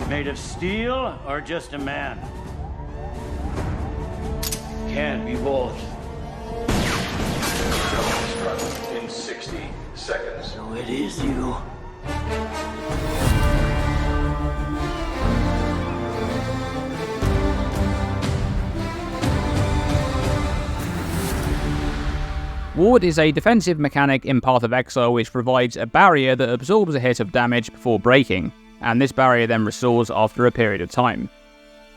Made of steel or just a man? Can't be both. In 60 seconds. So it is you. Ward is a defensive mechanic in Path of Exile which provides a barrier that absorbs a hit of damage before breaking, and this barrier then restores after a period of time.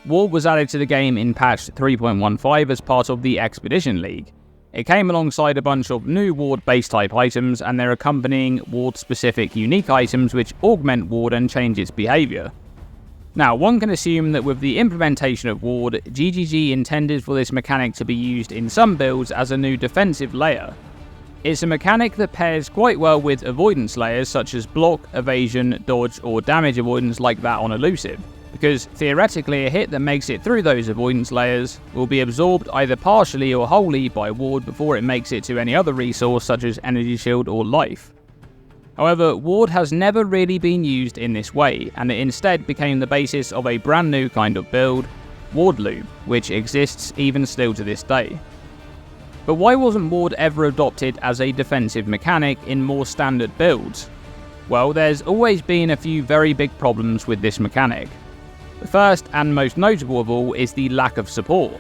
Ward was added to the game in patch 3.15 as part of the Expedition League. It came alongside a bunch of new Ward base type items and their accompanying Ward specific unique items which augment Ward and change its behaviour. Now, one can assume that with the implementation of Ward, GGG intended for this mechanic to be used in some builds as a new defensive layer. It's a mechanic that pairs quite well with avoidance layers such as block, evasion, dodge or damage avoidance like that on elusive, because theoretically a hit that makes it through those avoidance layers will be absorbed either partially or wholly by Ward before it makes it to any other resource such as energy shield or life. However, Ward has never really been used in this way, and it instead became the basis of a brand new kind of build, Ward Loop, which exists even still to this day. But why wasn't Ward ever adopted as a defensive mechanic in more standard builds? Well, there's always been a few very big problems with this mechanic. The first and most notable of all is the lack of support.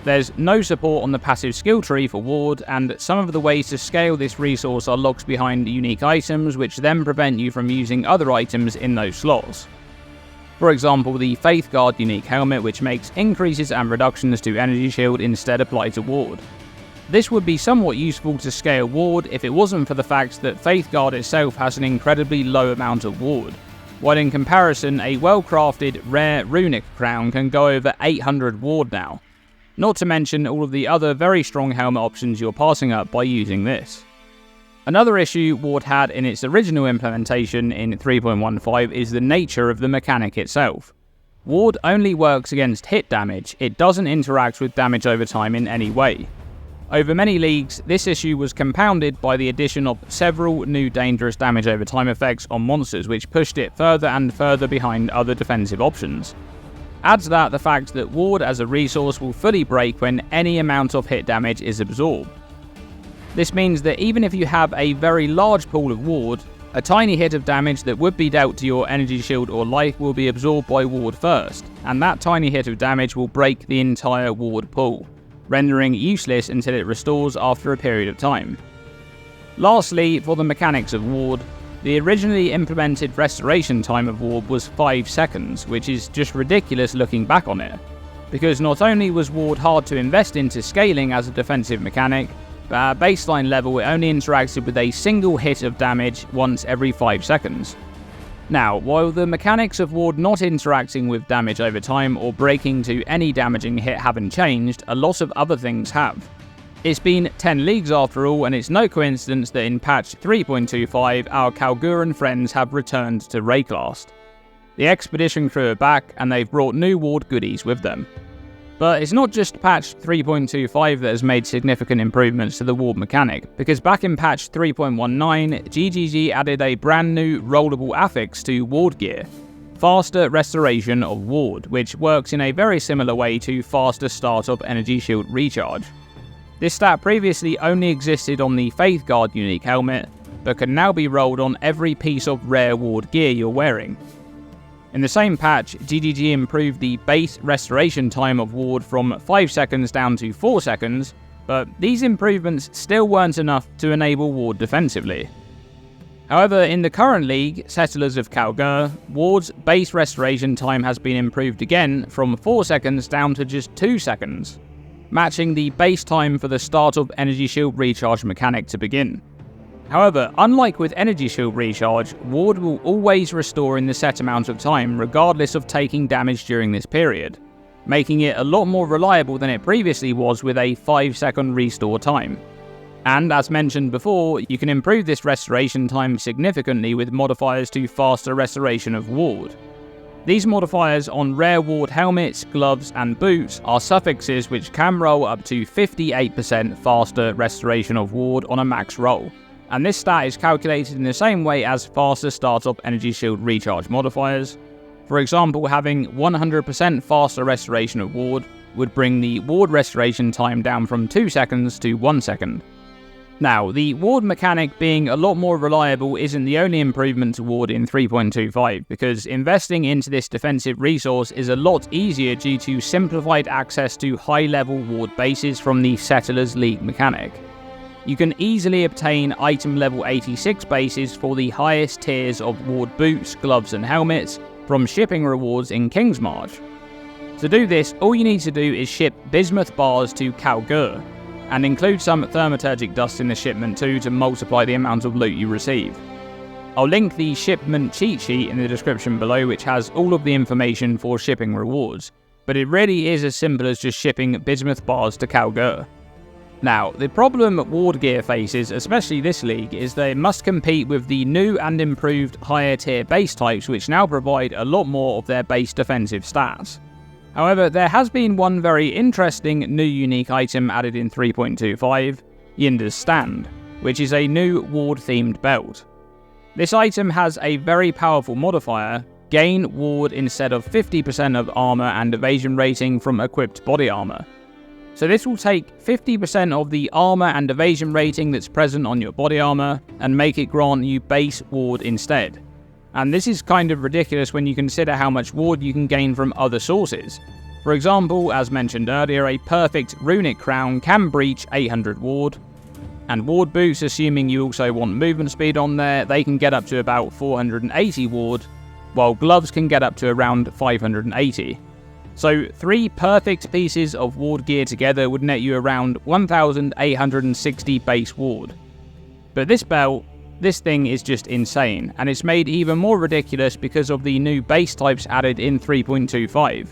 There's no support on the passive skill tree for Ward, and some of the ways to scale this resource are locked behind unique items which then prevent you from using other items in those slots. For example, the Faith Guard unique helmet which makes increases and reductions to energy shield instead apply to Ward. This would be somewhat useful to scale Ward if it wasn't for the fact that Faith Guard itself has an incredibly low amount of Ward, while in comparison a well-crafted rare runic crown can go over 800 Ward now. Not to mention all of the other very strong helmet options you're passing up by using this. Another issue Ward had in its original implementation in 3.15 is the nature of the mechanic itself. Ward only works against hit damage, it doesn't interact with damage over time in any way. Over many leagues, this issue was compounded by the addition of several new dangerous damage over time effects on monsters which pushed it further and further behind other defensive options. Add to that the fact that Ward as a resource will fully break when any amount of hit damage is absorbed. This means that even if you have a very large pool of Ward, a tiny hit of damage that would be dealt to your energy shield or life will be absorbed by Ward first, and that tiny hit of damage will break the entire Ward pool, rendering it useless until it restores after a period of time. Lastly, for the mechanics of Ward, the originally implemented restoration time of Ward was 5 seconds, which is just ridiculous looking back on it, because not only was Ward hard to invest into scaling as a defensive mechanic, but at baseline level it only interacted with a single hit of damage once every 5 seconds. Now, while the mechanics of Ward not interacting with damage over time or breaking to any damaging hit haven't changed, a lot of other things have. It's been 10 leagues after all, and it's no coincidence that in patch 3.25 our Kalguuran friends have returned to Rayclast. The expedition crew are back, and they've brought new Ward goodies with them. But it's not just patch 3.25 that has made significant improvements to the Ward mechanic, because back in patch 3.19, GGG added a brand new rollable affix to Ward gear, Faster Restoration of Ward, which works in a very similar way to Faster Startup Energy Shield Recharge. This stat previously only existed on the Faith Guard unique helmet, but can now be rolled on every piece of rare Ward gear you're wearing. In the same patch, GGG improved the base restoration time of Ward from 5 seconds down to 4 seconds, but these improvements still weren't enough to enable Ward defensively. However, in the current league, Settlers of Kalguur, Ward's base restoration time has been improved again from 4 seconds down to just 2 seconds, matching the base time for the Startup Energy Shield Recharge mechanic to begin. However, unlike with Energy Shield Recharge, Ward will always restore in the set amount of time regardless of taking damage during this period, making it a lot more reliable than it previously was with a 5-second restore time. And as mentioned before, you can improve this restoration time significantly with modifiers to Faster Restoration of Ward. These modifiers on rare Ward helmets, gloves and boots are suffixes which can roll up to 58% faster restoration of Ward on a max roll, and this stat is calculated in the same way as Faster Startup Energy Shield Recharge modifiers, For example, having 100% faster restoration of ward would bring the ward restoration time down from 2 seconds to 1 second. Now, the ward mechanic being a lot more reliable isn't the only improvement to ward in 3.25, because investing into this defensive resource is a lot easier due to simplified access to high-level ward bases from the Settlers League mechanic. You can easily obtain item level 86 bases for the highest tiers of ward boots, gloves and helmets from shipping rewards in Kingsmarch. To do this, all you need to do is ship bismuth bars to Kalguur, and include some thaumaturgic dust in the shipment too to multiply the amount of loot you receive. I'll link the shipment cheat sheet in the description below, which has all of the information for shipping rewards, but it really is as simple as just shipping bismuth bars to Kalguur. Now, the problem ward gear faces, especially this league, is they must compete with the new and improved higher tier base types, which now provide a lot more of their base defensive stats. However, there has been one very interesting new unique item added in 3.25, Ynda's Stand, which is a new ward-themed belt. This item has a very powerful modifier, gain ward instead of 50% of armor and evasion rating from equipped body armor. So this will take 50% of the armor and evasion rating that's present on your body armor and make it grant you base ward instead. And this is kind of ridiculous when you consider how much ward you can gain from other sources. For example, as mentioned earlier, a perfect runic crown can breach 800 ward, and ward boots, assuming you also want movement speed on there, they can get up to about 480 ward, while gloves can get up to around 580. So 3 perfect pieces of ward gear together would net you around 1860 base ward. But this belt, this thing is just insane, and it's made even more ridiculous because of the new base types added in 3.25.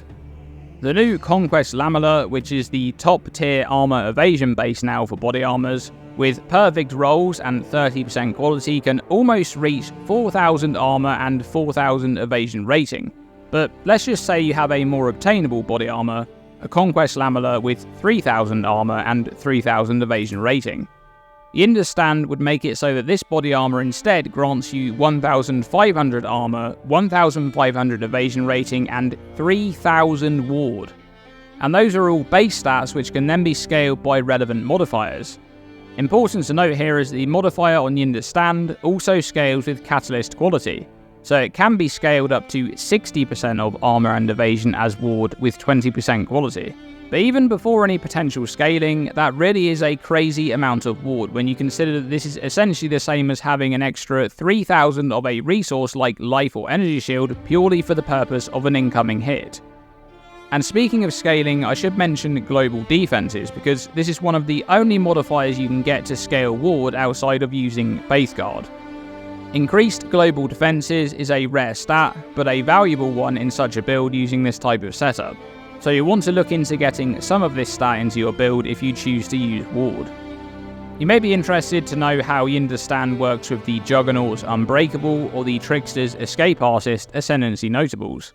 The new Conquest Lamella, which is the top tier armor evasion base now for body armors, with perfect rolls and 30% quality, can almost reach 4000 armor and 4000 evasion rating. But let's just say you have a more obtainable body armor, a Conquest Lamella with 3000 armor and 3000 evasion rating. Ynda's Stand would make it so that this body armor instead grants you 1500 armor, 1500 evasion rating, and 3000 ward. And those are all base stats which can then be scaled by relevant modifiers. Important to note here is the modifier on Ynda's Stand also scales with catalyst quality, so it can be scaled up to 60% of armor and evasion as ward with 20% quality. But even before any potential scaling, that really is a crazy amount of ward when you consider that this is essentially the same as having an extra 3000 of a resource like life or energy shield purely for the purpose of an incoming hit. And speaking of scaling, I should mention global defenses, because this is one of the only modifiers you can get to scale ward outside of using Faithguard. Increased global defenses is a rare stat, but a valuable one in such a build using this type of setup. So you want to look into getting some of this stat into your build if you choose to use ward. You may be interested to know how Ynda's Stand works with the Juggernaut's Unbreakable or the Trickster's Escape Artist Ascendancy Notables.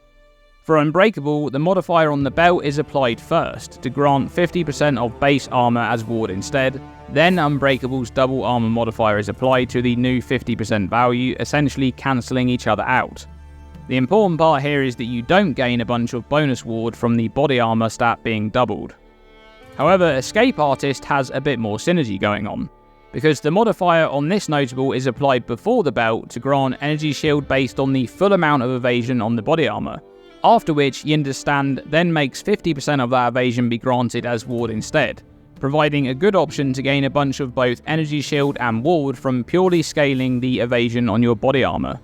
For Unbreakable, the modifier on the belt is applied first, to grant 50% of base armor as ward instead, then Unbreakable's double armor modifier is applied to the new 50% value, essentially cancelling each other out. The important part here is that you don't gain a bunch of bonus ward from the body armor stat being doubled. However, Escape Artist has a bit more synergy going on, because the modifier on this notable is applied before the belt to grant energy shield based on the full amount of evasion on the body armor, after which Ynda's Stand then makes 50% of that evasion be granted as ward instead, providing a good option to gain a bunch of both energy shield and ward from purely scaling the evasion on your body armor.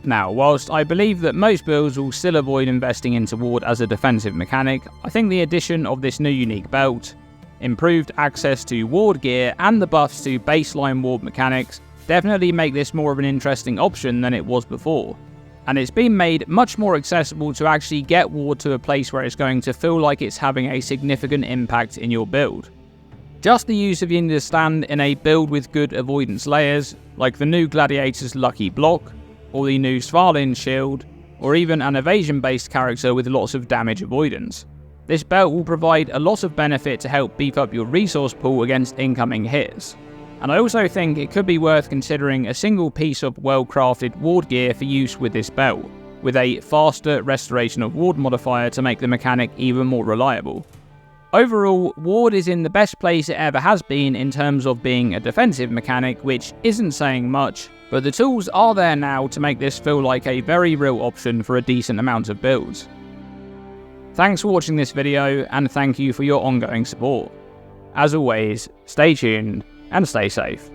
Now, whilst I believe that most builds will still avoid investing into ward as a defensive mechanic, I think the addition of this new unique belt, improved access to ward gear, and the buffs to baseline ward mechanics definitely make this more of an interesting option than it was before. And it's been made much more accessible to actually get ward to a place where it's going to feel like it's having a significant impact in your build. Just the use of Ynda's Stand in a build with good avoidance layers, like the new Gladiator's Lucky Block, or the new Svarlin's Shield, or even an evasion-based character with lots of damage avoidance. This belt will provide a lot of benefit to help beef up your resource pool against incoming hits. And I also think it could be worth considering a single piece of well-crafted ward gear for use with this belt, with a faster restoration of ward modifier to make the mechanic even more reliable. Overall, ward is in the best place it ever has been in terms of being a defensive mechanic, which isn't saying much, but the tools are there now to make this feel like a very real option for a decent amount of builds. Thanks for watching this video, and thank you for your ongoing support. As always, stay tuned and stay safe.